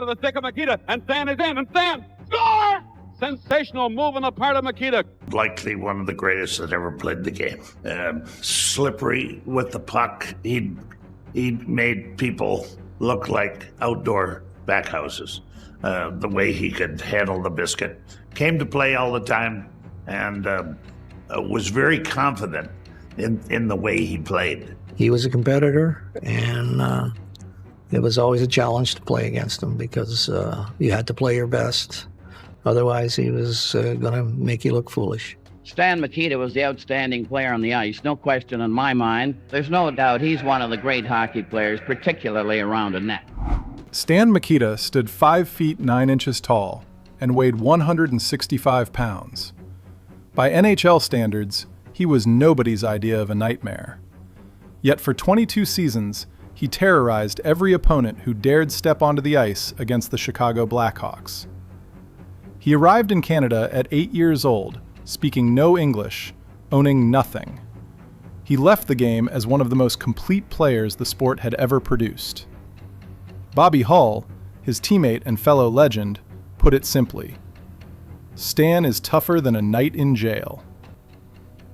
out of the stick of Mikita, and Stan is in, and Stan score! Sensational move on the part of Mikita. Likely one of the greatest that ever played the game. Slippery with the puck. He made people look like outdoor backhouses. The way he could handle the biscuit. Came to play all the time and was very confident in the way he played. He was a competitor, and it was always a challenge to play against him because you had to play your best. Otherwise, he was going to make you look foolish. Stan Mikita was the outstanding player on the ice, no question in my mind. There's no doubt he's one of the great hockey players, particularly around a net. Stan Mikita stood 5 feet 9 inches tall and weighed 165 pounds. By NHL standards, he was nobody's idea of a nightmare. Yet for 22 seasons, he terrorized every opponent who dared step onto the ice against the Chicago Blackhawks. He arrived in Canada at 8 years old, speaking no English, owning nothing. He left the game as one of the most complete players the sport had ever produced. Bobby Hull, his teammate and fellow legend, put it simply: Stan is tougher than a night in jail.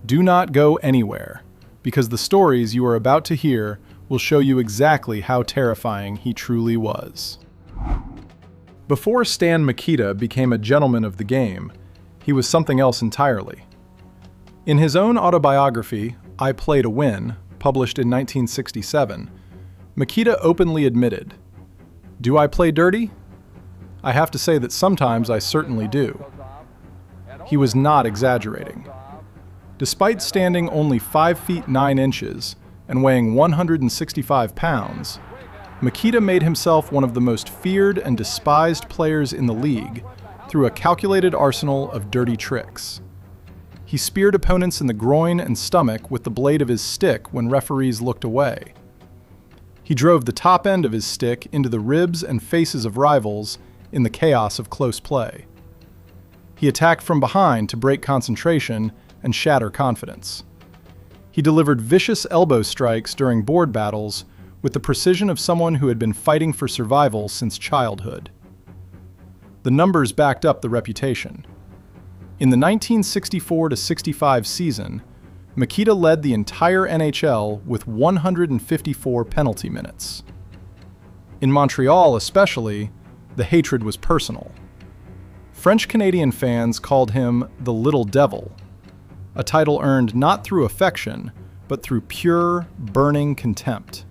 Do not go anywhere, because the stories you are about to hear will show you exactly how terrifying he truly was. Before Stan Mikita became a gentleman of the game, he was something else entirely. In his own autobiography, I Play to Win, published in 1967, Mikita openly admitted, "Do I play dirty? I have to say that sometimes I certainly do." He was not exaggerating. Despite standing only 5 feet 9 inches and weighing 165 pounds, Mikita made himself one of the most feared and despised players in the league through a calculated arsenal of dirty tricks. He speared opponents in the groin and stomach with the blade of his stick when referees looked away. He drove the top end of his stick into the ribs and faces of rivals in the chaos of close play. He attacked from behind to break concentration and shatter confidence. He delivered vicious elbow strikes during board battles with the precision of someone who had been fighting for survival since childhood. The numbers backed up the reputation. In the 1964-65 season, Mikita led the entire NHL with 154 penalty minutes. In Montreal especially, the hatred was personal. French-Canadian fans called him the Little Devil, a title earned not through affection, but through pure, burning contempt.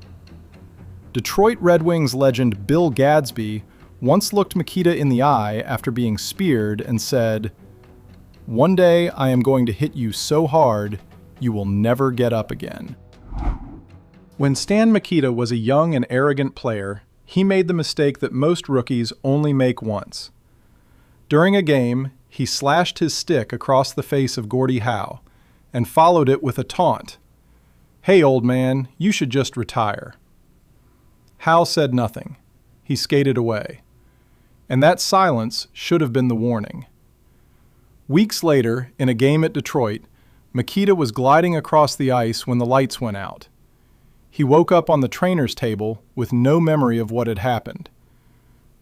Detroit Red Wings legend Bill Gadsby once looked Mikita in the eye after being speared and said, "One day I am going to hit you so hard, you will never get up again." When Stan Mikita was a young and arrogant player, he made the mistake that most rookies only make once. During a game, he slashed his stick across the face of Gordie Howe and followed it with a taunt. "Hey, old man, you should just retire." Howe said nothing. He skated away. And that silence should have been the warning. Weeks later, in a game at Detroit, Mikita was gliding across the ice when the lights went out. He woke up on the trainer's table with no memory of what had happened.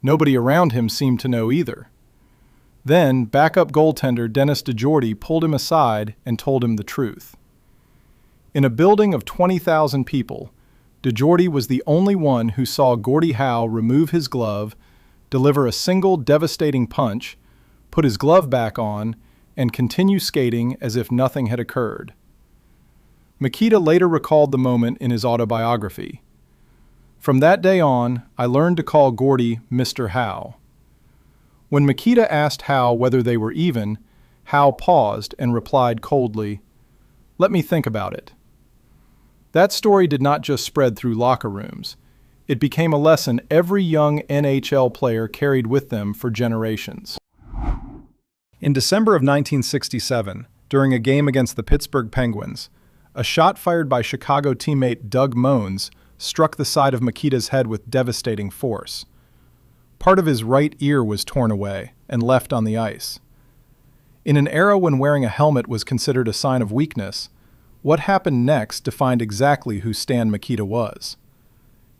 Nobody around him seemed to know either. Then, backup goaltender Dennis DeJordy pulled him aside and told him the truth. In a building of 20,000 people, DeJordy was the only one who saw Gordie Howe remove his glove, deliver a single devastating punch, put his glove back on, and continue skating as if nothing had occurred. Mikita later recalled the moment in his autobiography. "From that day on, I learned to call Gordie Mr. Howe." When Mikita asked Howe whether they were even, Howe paused and replied coldly, "Let me think about it." That story did not just spread through locker rooms. It became a lesson every young NHL player carried with them for generations. In December of 1967, during a game against the Pittsburgh Penguins, a shot fired by Chicago teammate Doug Moens struck the side of Mikita's head with devastating force. Part of his right ear was torn away and left on the ice. In an era when wearing a helmet was considered a sign of weakness, what happened next defined exactly who Stan Mikita was.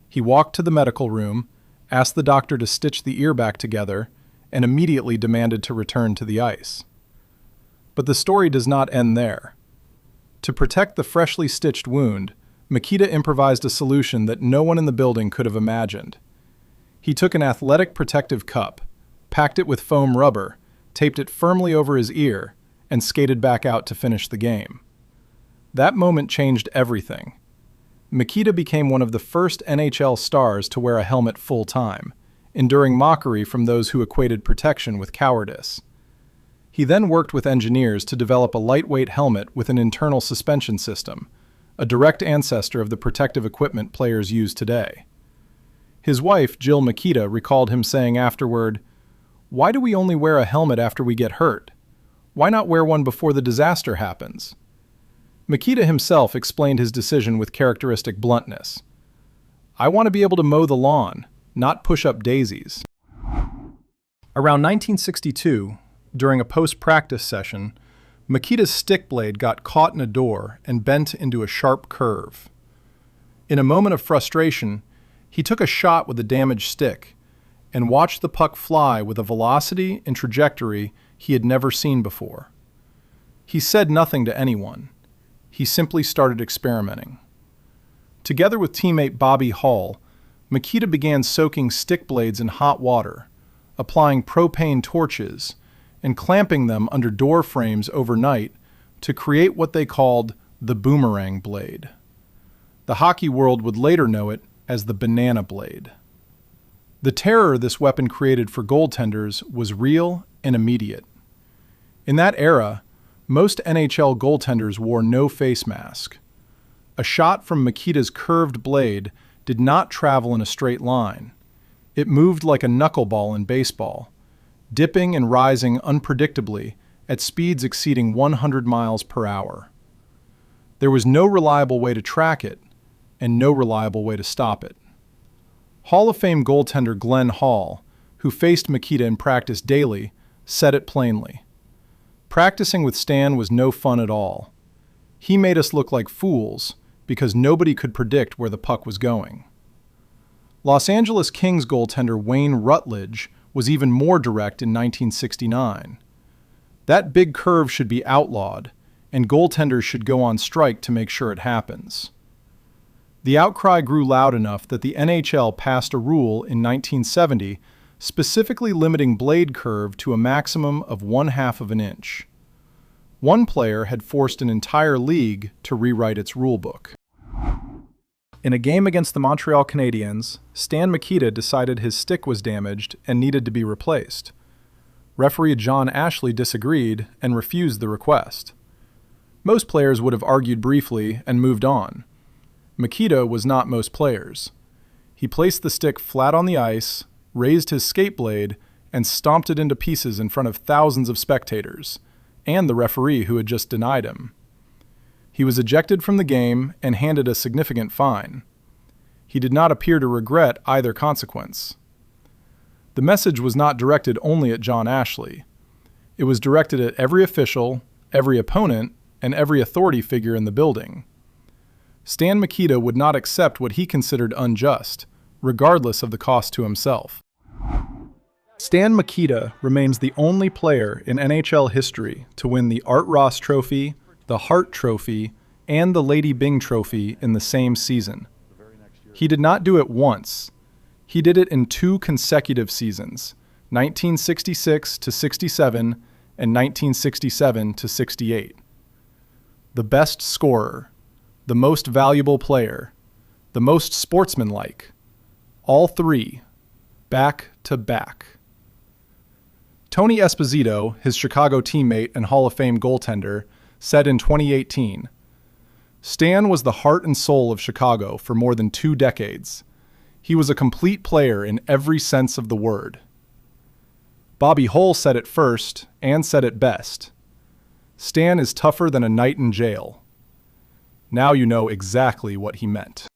He walked to the medical room, asked the doctor to stitch the ear back together, and immediately demanded to return to the ice. But the story does not end there. To protect the freshly stitched wound, Mikita improvised a solution that no one in the building could have imagined. He took an athletic protective cup, packed it with foam rubber, taped it firmly over his ear, and skated back out to finish the game. That moment changed everything. Mikita became one of the first NHL stars to wear a helmet full-time, enduring mockery from those who equated protection with cowardice. He then worked with engineers to develop a lightweight helmet with an internal suspension system, a direct ancestor of the protective equipment players use today. His wife, Jill Mikita, recalled him saying afterward, "Why do we only wear a helmet after we get hurt? Why not wear one before the disaster happens?" Mikita himself explained his decision with characteristic bluntness. "I want to be able to mow the lawn, not push up daisies." Around 1962, during a post-practice session, Mikita's stick blade got caught in a door and bent into a sharp curve. In a moment of frustration, he took a shot with the damaged stick and watched the puck fly with a velocity and trajectory he had never seen before. He said nothing to anyone. He simply started experimenting. Together with teammate Bobby Hall, Mikita began soaking stick blades in hot water, applying propane torches, and clamping them under door frames overnight to create what they called the boomerang blade. The hockey world would later know it as the banana blade. The terror this weapon created for goaltenders was real and immediate. In that era, most NHL goaltenders wore no face mask. A shot from Mikita's curved blade did not travel in a straight line. It moved like a knuckleball in baseball, dipping and rising unpredictably at speeds exceeding 100 miles per hour. There was no reliable way to track it, and no reliable way to stop it. Hall of Fame goaltender Glenn Hall, who faced Mikita in practice daily, said it plainly. "Practicing with Stan was no fun at all. He made us look like fools because nobody could predict where the puck was going." Los Angeles Kings goaltender Wayne Rutledge was even more direct in 1969. "That big curve should be outlawed, and goaltenders should go on strike to make sure it happens." The outcry grew loud enough that the NHL passed a rule in 1970 specifically limiting blade curve to a maximum of 1/2 of an inch. One player had forced an entire league to rewrite its rulebook. In a game against the Montreal Canadiens, Stan Mikita decided his stick was damaged and needed to be replaced. Referee John Ashley disagreed and refused the request. Most players would have argued briefly and moved on. Mikita was not most players. He placed the stick flat on the ice, raised his skate blade, and stomped it into pieces in front of thousands of spectators, and the referee who had just denied him. He was ejected from the game and handed a significant fine. He did not appear to regret either consequence. The message was not directed only at John Ashley. It was directed at every official, every opponent, and every authority figure in the building. Stan Mikita would not accept what he considered unjust, regardless of the cost to himself. Stan Mikita remains the only player in NHL history to win the Art Ross Trophy, the Hart Trophy, and the Lady Byng Trophy in the same season. He did not do it once. He did it in 2 consecutive seasons, 1966-67 and 1967-68. The best scorer, the most valuable player, the most sportsmanlike, all 3, back to back. Tony Esposito, his Chicago teammate and Hall of Fame goaltender, said in 2018, "Stan was the heart and soul of Chicago for more than 2 decades. He was a complete player in every sense of the word." Bobby Hull said it first and said it best. "Stan is tougher than a night in jail." Now you know exactly what he meant.